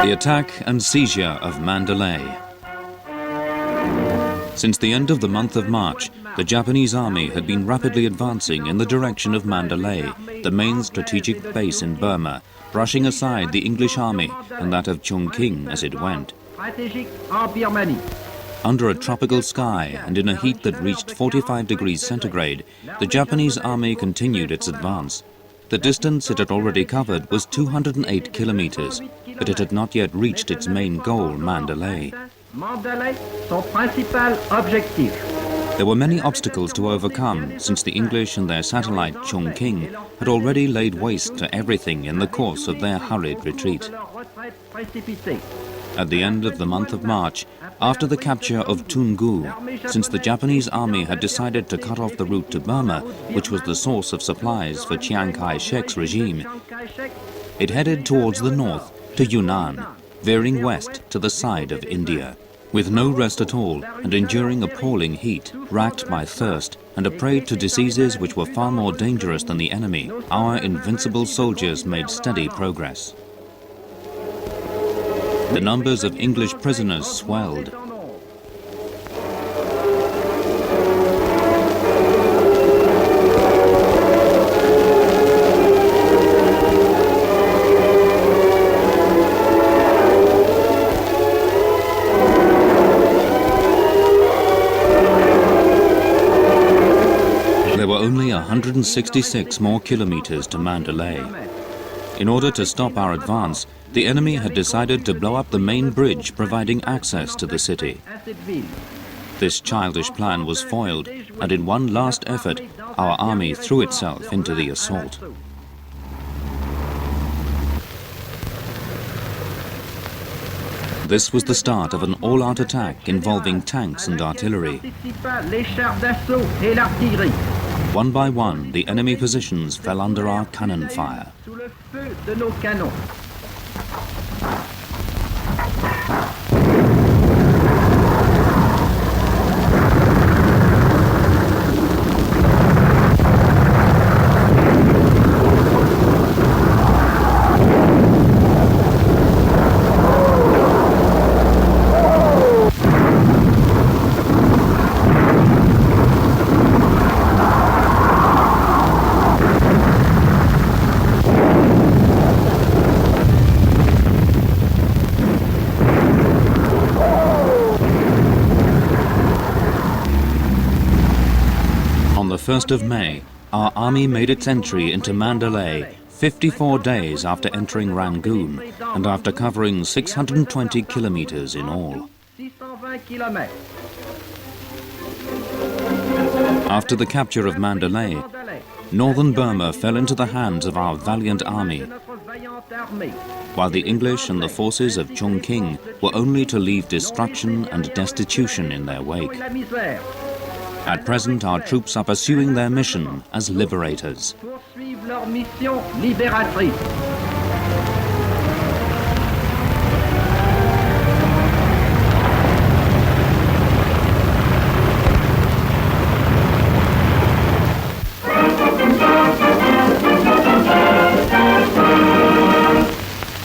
The attack and seizure of Mandalay. Since the end of the month of March, the Japanese army had been rapidly advancing in the direction of Mandalay, the main strategic base in Burma, brushing aside the English army and that of Chongqing as it went. Under a tropical sky and in a heat that reached 45 degrees centigrade, the Japanese army continued its advance. The distance it had already covered was 208 kilometers, but it had not yet reached its main goal, Mandalay. There were many obstacles to overcome, since the English and their satellite Chongqing had already laid waste to everything in the course of their hurried retreat. At the end of the month of March, after the capture of Toungoo, since the Japanese army had decided to cut off the route to Burma, which was the source of supplies for Chiang Kai-shek's regime, it headed towards the north to Yunnan, veering west to the side of India. With no rest at all and enduring appalling heat, racked by thirst and a prey to diseases which were far more dangerous than the enemy, our invincible soldiers made steady progress. The numbers of English prisoners swelled. There were only 166 more kilometers to Mandalay. In order to stop our advance, the enemy had decided to blow up the main bridge providing access to the city. This childish plan was foiled, and in one last effort, our army threw itself into the assault. This was the start of an all-out attack involving tanks and artillery. One by one, the enemy positions fell under our cannon fire. On the 1st of May, our army made its entry into Mandalay 54 days after entering Rangoon and after covering 620 kilometers in all. After the capture of Mandalay, northern Burma fell into the hands of our valiant army, while the English and the forces of Chongqing were only to leave destruction and destitution in their wake. At present, our troops are pursuing their mission as liberators.